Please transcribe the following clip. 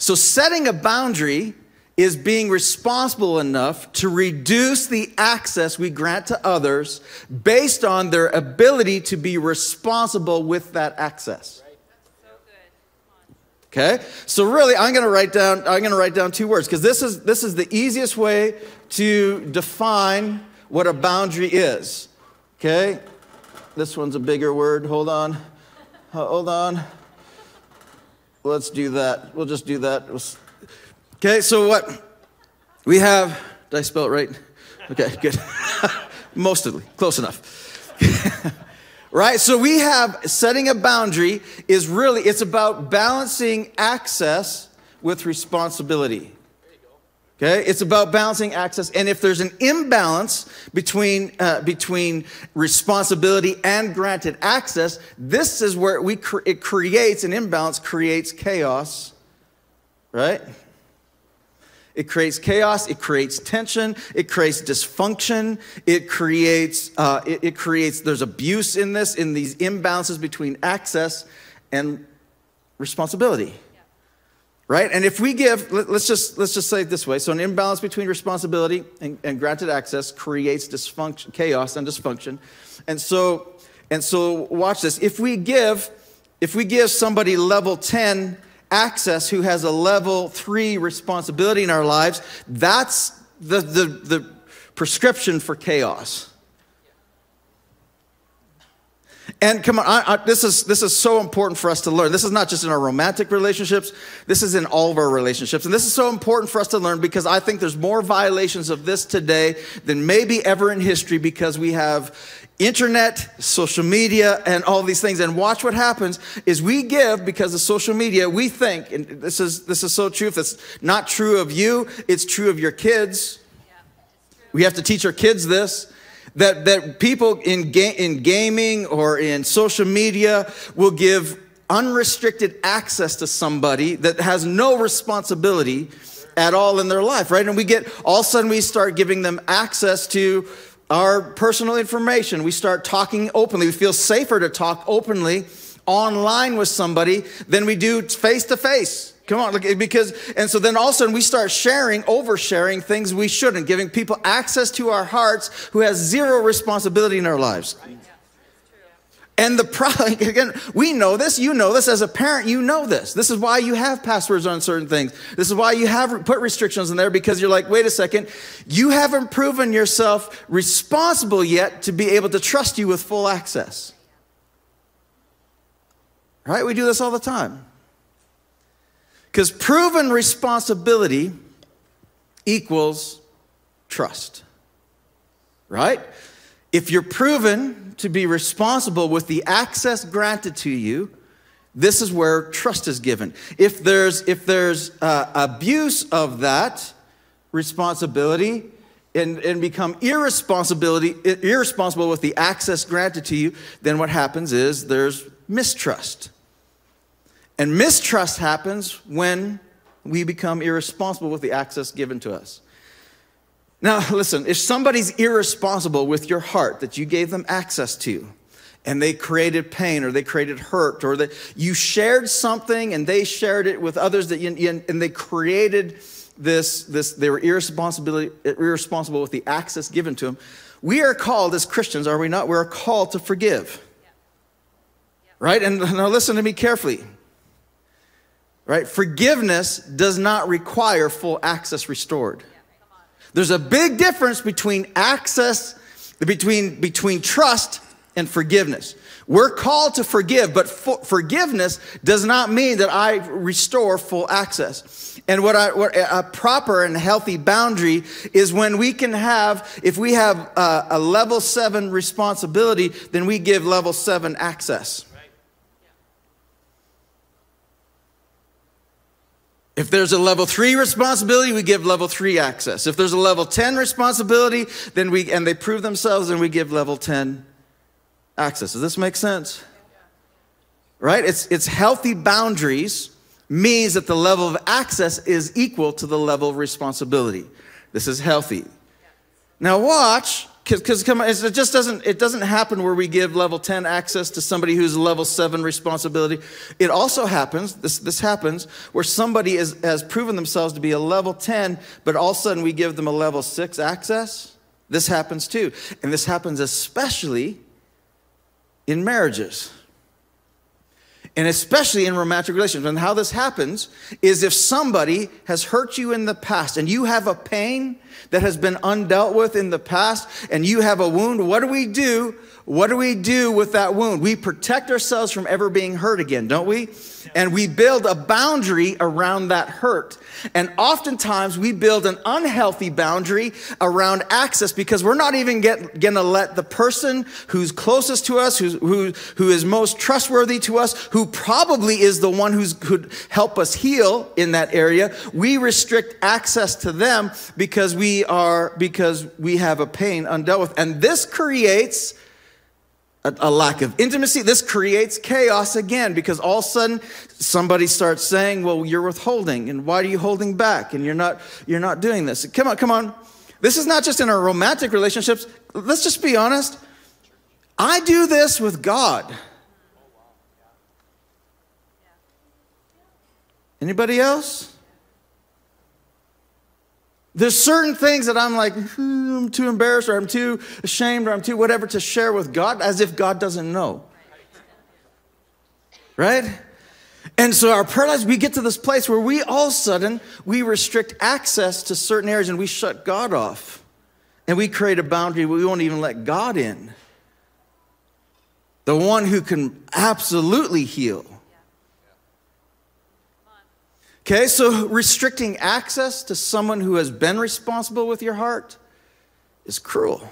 So setting a boundary is being responsible enough to reduce the access we grant to others based on their ability to be responsible with that access. Okay? So really, I'm going to write down 2 words, because this is the easiest way to define what a boundary is. Okay? This one's a bigger word. Hold on. Let's do that. We'll just do that. Okay, so what we have, did I spell it right? Okay, good. Mostly, close enough. Right, so we have setting a boundary is really, it's about balancing access with responsibility. Okay, it's about balancing access, and if there's an imbalance between responsibility and granted access, this is where it creates an imbalance, creates chaos, right? It creates chaos, it creates tension, it creates dysfunction, it creates there's abuse in these imbalances between access and responsibility. Right? And if we give, let's just say it this way. So an imbalance between responsibility and granted access creates dysfunction, chaos and dysfunction. And so watch this. If we give somebody level 10 access who has a level 3 responsibility in our lives, that's the prescription for chaos. And come on, this is so important for us to learn. This is not just in our romantic relationships. This is in all of our relationships. And this is so important for us to learn because I think there's more violations of this today than maybe ever in history, because we have internet, social media, and all these things. And watch what happens is we give because of social media. We think, and this is so true. If it's not true of you, it's true of your kids. Yeah, we have to teach our kids this. That people in gaming or in social media will give unrestricted access to somebody that has no responsibility at all in their life, right? And all of a sudden we start giving them access to our personal information. We start talking openly. We feel safer to talk openly online with somebody than we do face to face. Come on, and so then all of a sudden we start oversharing things we shouldn't, giving people access to our hearts who has zero responsibility in our lives. Right. And the problem, again, we know this, you know this, as a parent, you know this. This is why you have passwords on certain things. This is why you have put restrictions in there, because you're like, wait a second, you haven't proven yourself responsible yet to be able to trust you with full access. Right? We do this all the time. Because proven responsibility equals trust, right? If you're proven to be responsible with the access granted to you, this is where trust is given. If there's abuse of that responsibility and become irresponsible with the access granted to you, then what happens is there's mistrust. And mistrust happens when we become irresponsible with the access given to us. Now, listen, if somebody's irresponsible with your heart that you gave them access to, and they created pain or they created hurt, or that you shared something and they shared it with others, and they created this, they were irresponsible with the access given to them, we are called as Christians, are we not? We're called to forgive. Right? And now listen to me carefully. Right? Forgiveness does not require full access restored. There's a big difference between between trust and forgiveness. We're called to forgive, but forgiveness does not mean that I restore full access. And what a proper and healthy boundary is when we can have, if we have a level 7 responsibility, then we give level 7 access. If there's a level 3 responsibility, we give level 3 access. If there's a level 10 responsibility, and they prove themselves, then we give level 10 access. Does this make sense? Right? It's healthy boundaries means that the level of access is equal to the level of responsibility. This is healthy. Now watch, Because come on, it doesn't happen where we give level 10 access to somebody who's level 7 responsibility. It also happens, this happens, where somebody has proven themselves to be a level 10, but all of a sudden we give them a level 6 access. This happens too. And this happens especially in marriages. And especially in romantic relationships. And how this happens is if somebody has hurt you in the past and you have a pain that has been undealt with in the past and you have a wound, what do we do? What do we do with that wound? We protect ourselves from ever being hurt again, don't we? And we build a boundary around that hurt. And oftentimes we build an unhealthy boundary around access because we're not even going to let the person who's closest to us, who is most trustworthy to us, who probably is the one who could help us heal in that area. We restrict access to them because we have a pain undealt with. And this creates a lack of intimacy. This creates chaos again because all of a sudden somebody starts saying, well, you're withholding and why are you holding back? And you're not doing this. Come on. This is not just in our romantic relationships. Let's just be honest. I do this with God. Anybody else? There's certain things that I'm like, I'm too embarrassed or I'm too ashamed or I'm too whatever to share with God as if God doesn't know. Right? And so our prayer lives, we get to this place where we all of a sudden, we restrict access to certain areas and we shut God off. And we create a boundary where we won't even let God in. The one who can absolutely heal. Okay, so restricting access to someone who has been responsible with your heart is cruel.